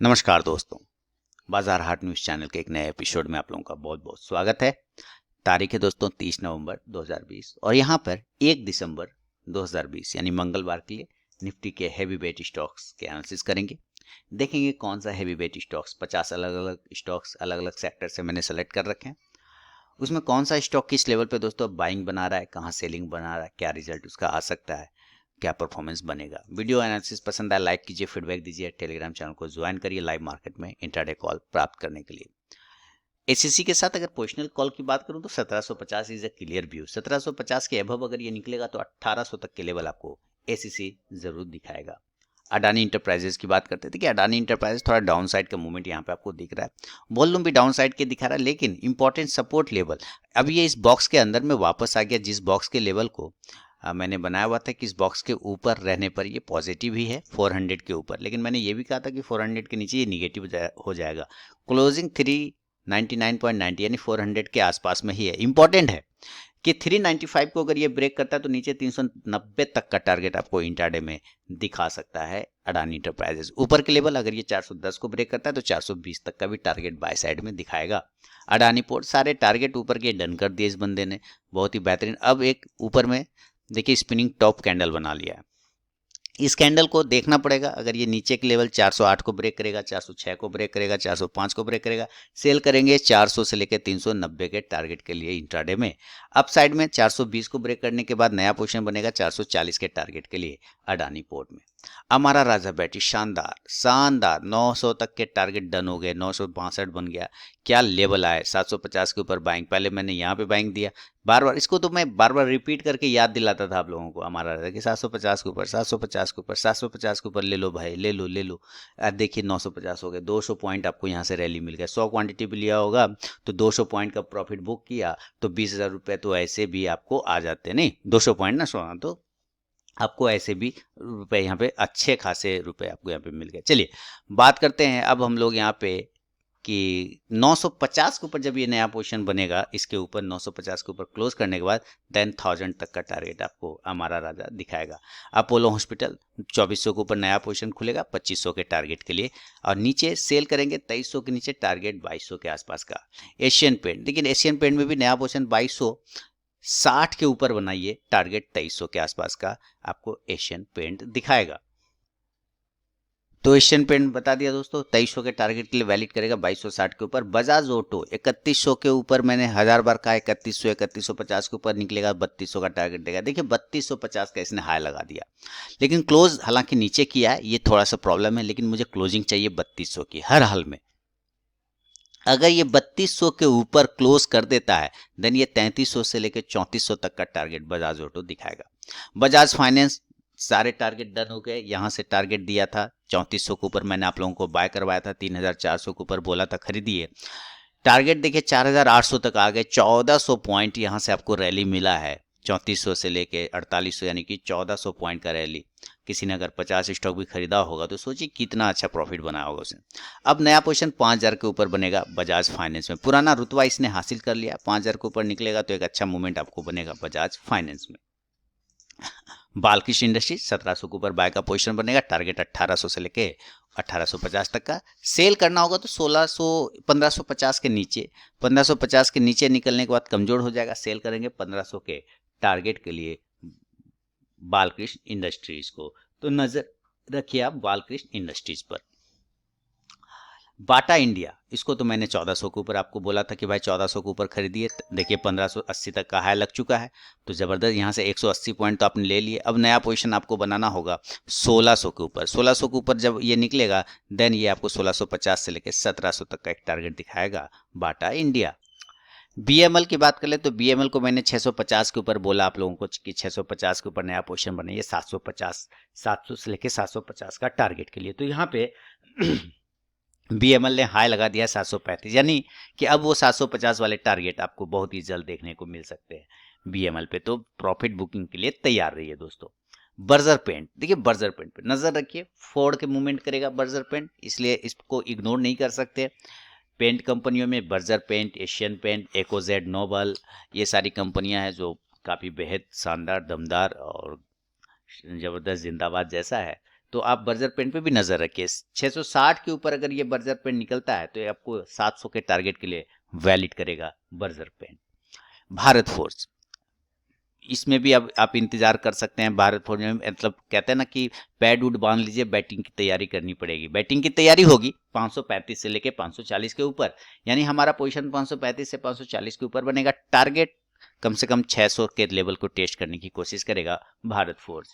नमस्कार दोस्तों, बाजार हाट न्यूज़ चैनल के एक नए एपिसोड में आप लोगों का बहुत बहुत स्वागत है। तारीख है दोस्तों 30 नवंबर 2020 और यहाँ पर 1 दिसंबर 2020 यानी मंगलवार के लिए निफ्टी के हैवी वेट स्टॉक्स के एनालिसिस करेंगे। देखेंगे कौन सा हैवी वेट स्टॉक्स 50 अलग अलग स्टॉक्स अलग अलग सेक्टर से मैंने सेलेक्ट कर रखे हैं, उसमें कौन सा स्टॉक किस लेवल पे दोस्तों बाइंग बना रहा है, कहाँ सेलिंग बना रहा है, क्या रिजल्ट उसका आ सकता है, क्या परफॉर्मेंस बनेगा। वीडियो एनालिसिस पसंद आया लाइक कीजिए, फीडबैक दीजिए, टेलीग्राम चैनल को ज्वाइन करिए लाइव मार्केट में इंट्राडे कॉल प्राप्त करने के लिए। एससीसी के साथ अगर पोजिशनल कॉल की बात करूं तो 1750 इज ए क्लियर व्यू। 1750 के अबव अगर ये निकलेगा तो 1800 तक के लेवल आपको एससीसी जरूर दिखाएगा। अडानी इंटरप्राइजेस की बात करते थे कि अडानी इंटरप्राइजेस थोड़ा डाउन साइड का मूवमेंट यहाँ पे आपको दिख रहा है, वॉल्यूम भी डाउन साइड के दिखा रहा है, लेकिन इंपॉर्टेंट सपोर्ट लेवल अब ये इस बॉक्स के अंदर में वापस आ गया, जिस बॉक्स के लेवल को मैंने बनाया हुआ था कि इस बॉक्स के ऊपर रहने पर ये पॉजिटिव ही है 400 के ऊपर, लेकिन मैंने ये भी कहा था कि 400 के नीचे ये निगेटिव हो जाएगा। क्लोजिंग 399.90 यानी 400 के आसपास में ही है। इंपॉर्टेंट है कि 395 को अगर ये ब्रेक करता है तो नीचे 390 तक का टारगेट आपको इंट्राडे में दिखा सकता है अडानी इंटरप्राइजेस। ऊपर के लेवल अगर ये 410 को ब्रेक करता है तो 420 तक का भी टारगेट बाय साइड में दिखाएगा। अडानी पोर्ट सारे टारगेट ऊपर के डन कर दिए इस बंदे ने, बहुत ही बेहतरीन। अब एक ऊपर में देखिए स्पिनिंग टॉप कैंडल बना लिया है, इस कैंडल को देखना पड़ेगा। अगर ये नीचे के लेवल 408 को ब्रेक करेगा, 406 को ब्रेक करेगा, 405 को ब्रेक करेगा, सेल करेंगे 400 से लेकर 390 के टारगेट के लिए इंट्राडे में। अप साइड में 420 को ब्रेक करने के बाद नया पोजीशन बनेगा 440 के टारगेट के लिए अडानी पोर्ट में। हमारा राजा बैठी शानदार शानदार 900 तक के टारगेट डन हो गए, 962 बन गया। क्या लेवल आए 750 के ऊपर बाइंग, पहले मैंने यहाँ पे बाइंग दिया, बार बार इसको तो मैं बार बार रिपीट करके याद दिलाता था आप लोगों को। हमारा राजा कि 750 के ऊपर 750 के ऊपर 750 के ऊपर ले लो भाई, ले लो ले लो। देखिए 950 हो गए, 200 पॉइंट आपको यहाँ से रैली मिल गया। 100 क्वांटिटी भी लिया होगा तो 200 पॉइंट का प्रॉफिट बुक किया तो 20,000 रुपये तो ऐसे भी आपको आ जाते, नहीं 200 पॉइंट ना 100, तो आपको ऐसे भी रुपए यहाँ पे अच्छे खासे रुपए आपको यहाँ पे मिल गए। चलिए बात करते हैं अब हम लोग यहाँ पे कि 950 के ऊपर जब ये नया पोजीशन बनेगा, इसके ऊपर 950 के ऊपर क्लोज करने के बाद 10,000 तक का टारगेट आपको हमारा राजा दिखाएगा। अपोलो हॉस्पिटल 2400 के ऊपर नया पोजीशन खुलेगा 2500 के टारगेट के लिए, और नीचे सेल करेंगे 2300 के नीचे, टारगेट 2200 के आसपास का। एशियन पेंट, लेकिन एशियन पेंट में भी नया पोजीशन 2260 के ऊपर बनाइए, टारगेट 2300 के आसपास का आपको एशियन पेंट दिखाएगा। तो एशियन पेंट बता दिया दोस्तों, 2300 के टारगेट के लिए वैलिड करेगा 2260 के ऊपर। बजाज ऑटो 3100 के ऊपर मैंने 1000 बार कहा, 3100 3150 के ऊपर निकलेगा 3200 का टारगेट देगा। देखिए 3250 का इसने हाई लगा दिया, लेकिन क्लोज हालांकि नीचे किया है, ये थोड़ा सा प्रॉब्लम है, लेकिन मुझे क्लोजिंग चाहिए 3200 की हर हाल में। अगर ये 3200 के ऊपर क्लोज कर देता है देन ये 3300 से लेकर 3400 तक का टारगेट बजाज ऑटो दिखाएगा। बजाज फाइनेंस सारे टारगेट डन हो गए, यहां से टारगेट दिया था 3400 के ऊपर, मैंने आप लोगों को बाय करवाया था 3400 के ऊपर, बोला था खरीदिए। टारगेट देखिए 4800 तक आ गए, 1400 पॉइंट यहां से आपको रैली मिला है 3400 से लेके 4800, यानी कि 1400 पॉइंट का रैली। किसी ने अगर 50 स्टॉक भी खरीदा होगा तो सोचिए कितना अच्छा प्रॉफिट बनाया होगा उसने। अब नया पोजीशन 5000 के ऊपर बनेगा बजाज फाइनेंस में, पुराना रुतबा इसने हासिल कर लिया, 5000 के ऊपर निकलेगा तो एक अच्छा मूवमेंट आपको बनेगा बजाज फाइनेंस में। बालकृष्ण इंडस्ट्रीज 1700 के ऊपर बाय का पोजीशन बनेगा, टारगेट 1800 से लेके 1850 तक का। सेल करना होगा तो 1550 के नीचे, 1550 के नीचे निकलने के बाद कमजोर हो जाएगा, सेल करेंगे 1500 के टारगेट के लिए बालकृष्ण इंडस्ट्रीज को। तो नजर रखिए आप बालकृष्ण इंडस्ट्रीज पर। बाटा इंडिया, इसको तो मैंने 1400 के ऊपर आपको बोला था कि भाई 1400 के ऊपर खरीदिए, देखिए 1580 तक का हाई लग चुका है, तो ज़बरदस्त यहाँ से 180 पॉइंट तो आपने ले लिए। अब नया पोजीशन आपको बनाना होगा 1600 के ऊपर। 1600 के ऊपर जब ये निकलेगा देन ये आपको 1650 से लेकर 1700 तक का एक टारगेट दिखाएगा बाटा इंडिया। बीएमएल की बात कर ले तो बीएमएल को मैंने 650 के ऊपर बोला आप लोगों को कि 650 के ऊपर नया पोजीशन बनाइए, 700 से लेकर 750 का टारगेट के लिए। तो यहाँ पे बीएमएल ने हाई लगा दिया 735, यानी कि अब वो 750 वाले टारगेट आपको बहुत ही जल्द देखने को मिल सकते हैं बीएमएल पे, तो प्रॉफिट बुकिंग के लिए तैयार रहिए दोस्तों। बर्जर पेंट, देखिए बर्जर पेंट पे नजर रखिए, फोर्ड के मूवमेंट करेगा बर्जर पेंट, इसलिए इसको इग्नोर नहीं कर सकते। पेंट कंपनियों में Berger paint, Asian paint, Akzo, Nobel, ये सारी कंपनियां हैं जो काफ़ी बेहद शानदार, दमदार और ज़बरदस्त जिंदाबाद जैसा है। तो आप बर्जर पेन पे भी नजर रखिए। 660 के ऊपर अगर ये बर्जर पेन निकलता है तो ये आपको 700 के टारगेट के लिए वैलिड करेगा बर्जर पेन। भारत फोर्ज, इसमें भी अब आप इंतजार कर सकते हैं। भारत फौज में मतलब कहते हैं ना कि पैड वुड बांध लीजिए, बैटिंग की तैयारी करनी पड़ेगी। बैटिंग की तैयारी होगी 535 से लेके 540 के ऊपर, यानी हमारा पोजीशन 535 से 540 के ऊपर बनेगा। टारगेट कम से कम 600 के लेवल को टेस्ट करने की कोशिश करेगा भारत फोर्ज।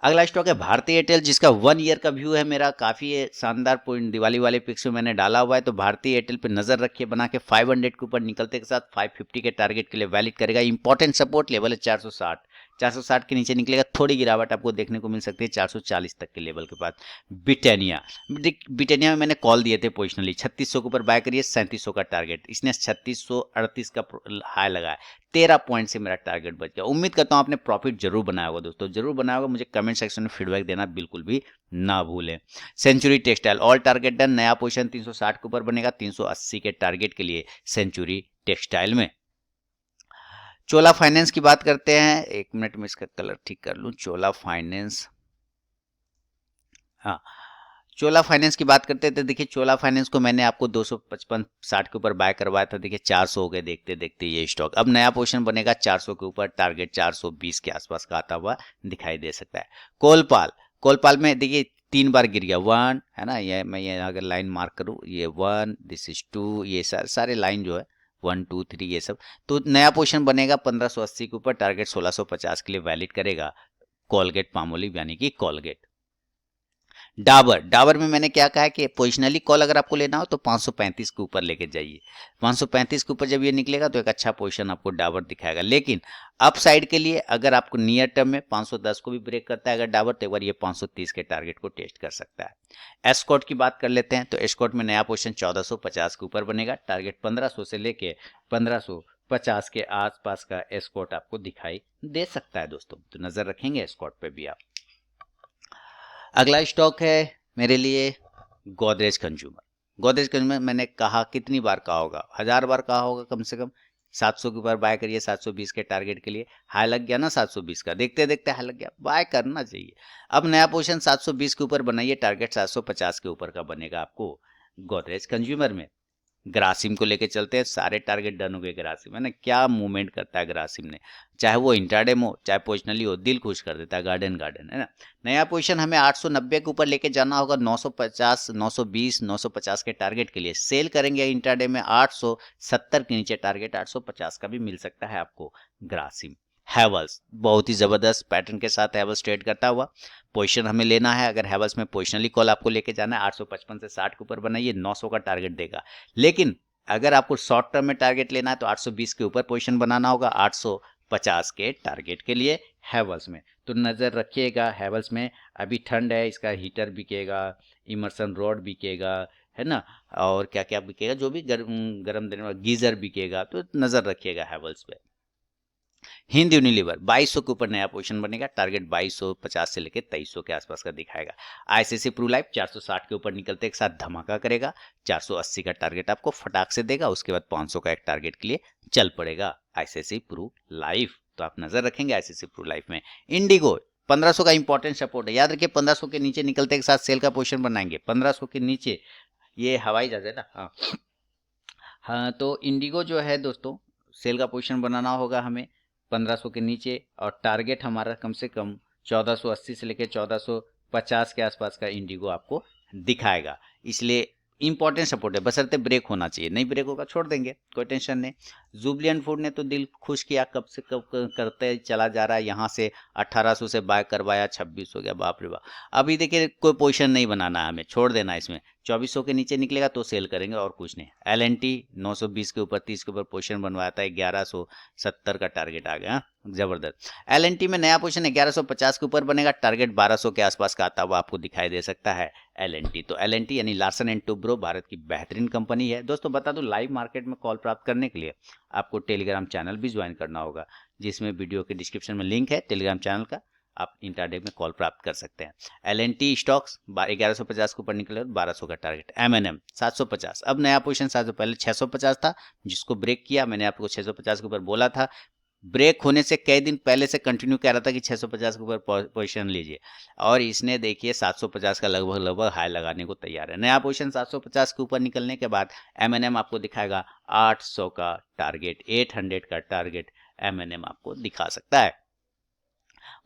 अगला स्टॉक है भारती एयरटेल, जिसका 1 ईयर का व्यू है मेरा काफी शानदार पॉइंट दिवाली वाले पिक्स में मैंने डाला हुआ है। तो भारती एयरटेल पे नजर रखिए बना के। 500 के ऊपर निकलते के साथ 550 के टारगेट के लिए वैलिड करेगा। इंपॉर्टेंट सपोर्ट लेवल है 460। 460 के नीचे निकलेगा, थोड़ी गिरावट आपको देखने को मिल सकती है 440 तक के लेवल के बाद। ब्रिटानिया, ब्रिटानिया में मैंने कॉल दिए थे पोजिशनली 3600 के ऊपर बाय करिए, 3700 का टारगेट। इसने 3638 का हाई लगाया, 13 पॉइंट से मेरा टारगेट बच गया। उम्मीद करता हूं आपने प्रॉफिट जरूर बनाया होगा दोस्तों, जरूर बनाया होगा। मुझे कमेंट सेक्शन में फीडबैक देना बिल्कुल भी ना भूलें। Century textile, all target done, नया पोजीशन 360 के ऊपर बनेगा, 380 के टारगेट के लिए सेंचुरी टेक्सटाइल में। चोला फाइनेंस की बात करते हैं, 1 मिनट में इसका कलर ठीक कर लूं। चोला फाइनेंस, हाँ, चोला फाइनेंस की बात करते थे। देखिए चोला फाइनेंस को मैंने आपको 255-60 के ऊपर बाय करवाया था। देखिए 400 हो गए देखते देखते ये स्टॉक। अब नया पोजीशन बनेगा 400 के ऊपर, टारगेट 420 के आसपास का आता हुआ दिखाई दे सकता है। कोलपाल, कोलपाल में देखिए 3 बार गिर गया। 1 है ना, ये मैं ये अगर लाइन मार्क करूं, ये 1, दिस इज 2, ये सारे लाइन जो है 1 2 3 ये सब। तो नया पोजीशन बनेगा 1580 के ऊपर, टारगेट 1650 के लिए वैलिड करेगा। कोलगेट पामोलिव यानी कि कोलगेट। डाबर, डाबर में मैंने क्या कहा है कि पोजिशनली कॉल अगर आपको लेना हो तो 535 के ऊपर लेके जाइए। 535 के ऊपर जब ये निकलेगा तो एक अच्छा पोजीशन आपको डाबर दिखाएगा। लेकिन अप साइड के लिए अगर आपको नियर टर्म में 510 को भी ब्रेक करता है अगर डाबर, तो एक बार ये 530 के टारगेट को टेस्ट कर सकता है। एस्कॉर्ट की बात कर लेते हैं। तो एस्कॉर्ट में नया पोजीशन 1450 के ऊपर बनेगा, टारगेट 1500 से लेके 1550 के आसपास का एस्कॉर्ट आपको दिखाई दे सकता है दोस्तों, तो नजर रखेंगे एस्कॉर्ट पे भी आप। अगला स्टॉक है मेरे लिए गोदरेज कंज्यूमर। गोदरेज कंज्यूमर मैंने कहा कितनी बार कहा होगा, 1000 बार कहा होगा कम से कम। 700 के ऊपर बाय करिए 720 के टारगेट के लिए। हाई लग गया ना 720 का, देखते देखते हाई लग गया, बाय करना चाहिए। अब नया पोजीशन 720 के ऊपर बनाइए, टारगेट 750 के ऊपर का बनेगा आपको गोदरेज कंज्यूमर में। ग्रासिम को लेके चलते हैं, सारे टारगेट डन हो गए ग्रासिम, है ना। क्या मूवमेंट करता है ग्रासिम ने, चाहे वो इंट्राडे में हो चाहे पोजिशनली हो, दिल खुश कर देता है। गार्डन गार्डन, है ना। नया पोजीशन हमें 890 के ऊपर लेके जाना होगा, 950 920 950 के टारगेट के लिए सेल करेंगे इंट्राडे में। 870 के नीचे टारगेट 850 का भी मिल सकता है आपको ग्रासिम। हैवल्स, बहुत ही जबरदस्त पैटर्न के साथ हैवल्स ट्रेड करता हुआ। पोजीशन हमें लेना है, अगर हैवल्स में पोजिशनली कॉल आपको लेके जाना है 855 से 60 के ऊपर बनाइए, 900 का टारगेट देगा। लेकिन अगर आपको शॉर्ट टर्म में टारगेट लेना है तो 820 के ऊपर पोजीशन बनाना होगा, 850 के टारगेट के लिए हैवल्स में। तो नज़र रखिएगा हैवल्स में, अभी ठंड है, इसका हीटर बिकेगा, इमर्सन रॉड बिकेगा, है ना, और क्या क्या बिकेगा, जो भी गर्म देने वाला गीजर बिकेगा, तो नज़र रखिएगा हैवल्स पे। हिंद यूनिलीवर 2200 के ऊपर नया पोजीशन बनेगा, टारगेट 2250 से लेकर 2300 के आसपास का दिखाएगा। आईसीसी प्रू लाइफ 460 के ऊपर निकलते एक साथ धमाका करेगा, 480 का टारगेट आपको फटाक से देगा, उसके बाद 500 का एक टारगेट के लिए चल पड़ेगा आईसीसी प्रू लाइफ। तो आप नजर रखेंगे आईसीसी प्रू लाइफ में। इंडिगो 1500 का इंपॉर्टेंट सपोर्ट है, याद रखिए 1500 के नीचे निकलते एक साथ सेल का पोजीशन बनाएंगे। 1500 के नीचे ये हवाई जहाज है ना, हाँ हाँ, तो इंडिगो जो है दोस्तों सेल का पोजीशन बनाना होगा हमें 1500 के नीचे, और टारगेट हमारा कम से कम 1480 से लेकर 1450 के आसपास का इंडिगो आपको दिखाएगा। इसलिए इंपॉर्टेंट सपोर्ट है, बशर्ते ब्रेक होना चाहिए, नहीं ब्रेक होगा छोड़ देंगे, कोई टेंशन नहीं। जुबलियन फूड ने तो दिल खुश किया, कब से कब करते चला जा रहा है, यहाँ से 1800 से बाय करवाया, 26 हो गया, बाप रे बाप। अभी देखिए कोई पोजीशन नहीं बनाना है हमें, छोड़ देना है इसमें। 2400 के नीचे निकलेगा तो सेल करेंगे और कुछ नहीं। एलएनटी 920 के ऊपर 30 के ऊपर पोजीशन बनवाया था, 1170 का टारगेट आ गया, जबरदस्त। एलएनटी में नया पोजीशन 1150 के ऊपर बनेगा, टारगेट 1200 के आसपास का आता हुआ आपको दिखाई दे सकता है एलएनटी। तो एलएनटी यानी लार्सन एंड टुब्रो भारत की बेहतरीन कंपनी है दोस्तों। बता दूं लाइव मार्केट में कॉल प्राप्त करने के लिए आपको टेलीग्राम चैनल भी ज्वाइन करना होगा, जिसमें वीडियो के डिस्क्रिप्शन में लिंक है टेलीग्राम चैनल का, आप इंट्राडे में कॉल प्राप्त कर सकते हैं। एलएनटी स्टॉक्स 1150 के ऊपर निकले, 1200 का टारगेट। एमएनएम 750, अब नया पोजीशन 700, पहले 650 था जिसको ब्रेक किया, मैंने आपको 650 के ऊपर बोला था ब्रेक होने से कई दिन पहले से कंटिन्यू कह रहा था कि 650 के ऊपर पोजीशन लीजिए, और इसने देखिए 750 का लगभग हाई लगाने को तैयार है। नया पोजीशन 750 के ऊपर निकलने के बाद एमएनएम आपको दिखाएगा 800 का टारगेट, 800 का टारगेट एमएनएम आपको दिखा सकता है।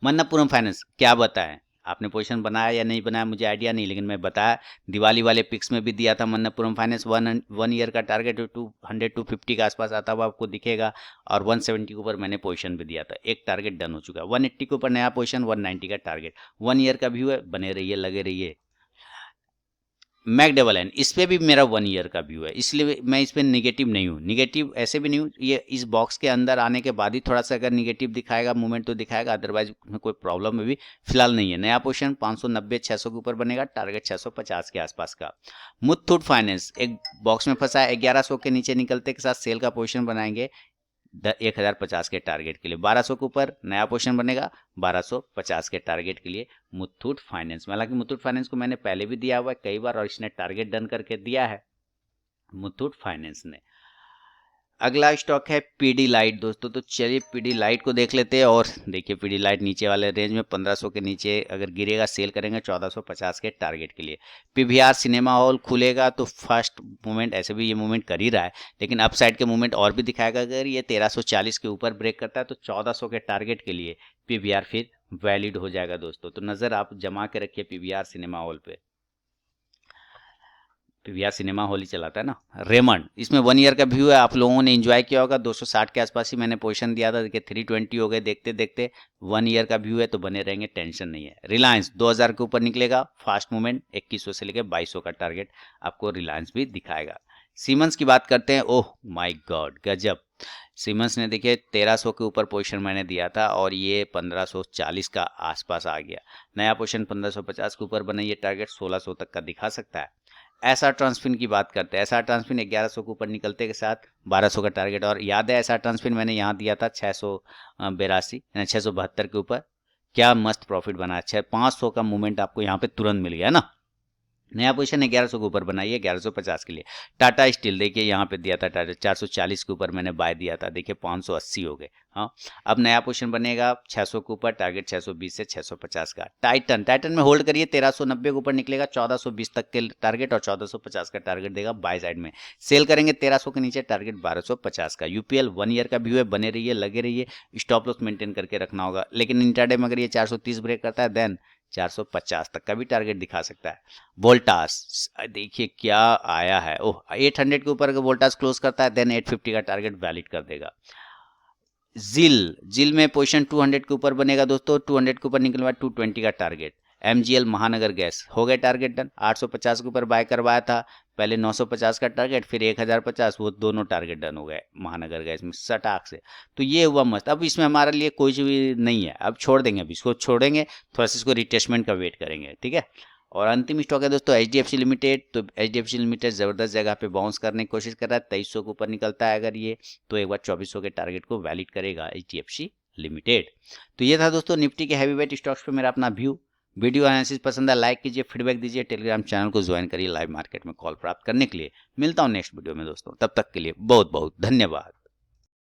मन्नप्पुरम फाइनेंस क्या बताएं, आपने पोजीशन बनाया या नहीं बनाया मुझे आइडिया नहीं, लेकिन मैं बताया दिवाली वाले पिक्स में भी दिया था। मन्नप्पुरम फाइनेंस 1 ईयर का टारगेट 200 250 के आसपास आता हुआ आपको दिखेगा, और 170 के ऊपर मैंने पोजीशन भी दिया था। एक टारगेट डन हो चुका है। 180 के ऊपर नया पोजीशन, 190 का टारगेट। 1 ईयर का व्यू है, बने रहिए, लगे रहिए। मैकडेवलाइन, इस पे भी मेरा 1 ईयर का व्यू है, इसलिए मैं इस पे निगेटिव नहीं हूँ। निगेटिव ऐसे भी नहीं हूँ, ये इस बॉक्स के अंदर आने के बाद ही थोड़ा सा अगर निगेटिव दिखाएगा मूवमेंट तो दिखाएगा, अदरवाइज कोई प्रॉब्लम में भी फिलहाल नहीं है। नया पोजीशन 590 600 के ऊपर बनेगा, टारगेट 650 के आसपास का। मुथूट फाइनेंस एक बॉक्स में फंसा है, 1100 के नीचे निकलते के साथ सेल का पोजीशन बनाएंगे 1050 के टारगेट के लिए। 1200 के ऊपर नया पोजीशन बनेगा 1250 के टारगेट के लिए मुथूट फाइनेंस में। हालांकि मुथूट फाइनेंस को मैंने पहले भी दिया हुआ है कई बार, और इसने टारगेट डन करके दिया है मुथूट फाइनेंस ने। अगला स्टॉक है पीडीलाइट दोस्तों। तो चलिए पीडीलाइट को देख लेते हैं, और देखिए पीडीलाइट नीचे वाले रेंज में 1500 के नीचे अगर गिरेगा सेल करेंगे 1450 के टारगेट के लिए। पीवीआर सिनेमा हॉल खुलेगा तो फर्स्ट मूवमेंट, ऐसे भी ये मूवमेंट कर ही रहा है, लेकिन अपसाइड के मूवमेंट और भी दिखाएगा। अगर ये 1340 के ऊपर ब्रेक करता है तो 1400 के टारगेट के लिए पीवीआर फिर वैलिड हो जाएगा दोस्तों। तो नजर आप जमा के रखिए पीवीआर सिनेमा हॉल पे। पीवीआर सिनेमा हॉल ही चलाता है ना। रेमंड, इसमें 1 ईयर का व्यू है, आप लोगों ने एंजॉय किया होगा। 260 के आसपास ही मैंने पोजीशन दिया था, देखिए 320 हो गए देखते देखते। 1 ईयर का व्यू है तो बने रहेंगे, टेंशन नहीं है। रिलायंस 2000 के ऊपर निकलेगा, फास्ट मूवमेंट 2100 से लेकर 2200 का टारगेट आपको रिलायंस भी दिखाएगा। सीमेंस की बात करते हैं, ओह माय गॉड गजब। सीमेंस ने देखिए 1300 के ऊपर पोजीशन मैंने दिया था, और ये 1540 का आसपास आ गया। नया पोजीशन 1550 के ऊपर बना, ये टारगेट 1600 तक का दिखा सकता है। एसआर ट्रांसफिन की बात करते हैं। एसआर ट्रांसफिन 1100 के ऊपर निकलते के साथ 1200 का टारगेट, और याद है एसआर ट्रांसफिन मैंने यहाँ दिया था 672 के ऊपर। क्या मस्त प्रॉफिट बना, 500 का मूवमेंट आपको यहाँ पे तुरंत मिल गया ना। नया पोजीशन 1100 के ऊपर बनाइए 1150 के लिए। टाटा स्टील देखिए यहाँ पे दिया था, टाटा 440 के ऊपर मैंने बाय दिया था, देखिए 580 हो गए। हाँ, अब नया पोजीशन बनेगा 600 के ऊपर, टारगेट 620 से 650 का। टाइटन में होल्ड करिए, 1390 के ऊपर निकलेगा, 1420 तक के टारगेट और 1450 का टारगेट देगा बाय साइड में। सेल करेंगे 1300 के नीचे, टारगेट 1250 का। यूपीएल 1 ईयर का व्यू है, बने रहिए, लगे रहिए, स्टॉप लॉस मेंटेन करके रखना होगा। लेकिन इंट्राडे में अगर ये 430 ब्रेक करता है देन 450 तक का भी टारगेट दिखा सकता है। वोल्टास देखिए क्या आया है, ओह 800 के ऊपर अगर वोल्टास क्लोज करता है देन 850 का टारगेट वैलिड कर देगा। जिल में पोजीशन 200 के ऊपर बनेगा दोस्तों, 200 के ऊपर निकलने बाद 220 का टारगेट। एमजीएल महानगर गैस हो गए टारगेट डन, 850 के ऊपर बाय करवाया था, पहले 950 का टारगेट फिर 1050, वो दोनों टारगेट डन हो गए महानगर गैस में सटाक से। तो ये हुआ मस्त। अब इसमें हमारे लिए कोई भी नहीं है, अब छोड़ देंगे, अब इसको छोड़ेंगे, थोड़ा सा इसको रिटेस्टमेंट का वेट करेंगे, ठीक है। और अंतिम स्टॉक है दोस्तों एचडीएफसी लिमिटेड। तो एचडीएफसी लिमिटेड जबरदस्त जगह पे बाउंस करने की कोशिश कर रहा है, 2300 के ऊपर निकलता है अगर ये, तो एक बार 2400 के टारगेट को वैलिड करेगा एचडीएफसी लिमिटेड। तो ये था दोस्तों निफ्टी के हैवीवेट स्टॉक्स पे मेरा अपना व्यू। वीडियो एनालिसिस पसंद है लाइक कीजिए, फीडबैक दीजिए, टेलीग्राम चैनल को ज्वाइन करिए लाइव मार्केट में कॉल प्राप्त करने के लिए। मिलता हूँ नेक्स्ट वीडियो में दोस्तों, तब तक के लिए बहुत बहुत धन्यवाद।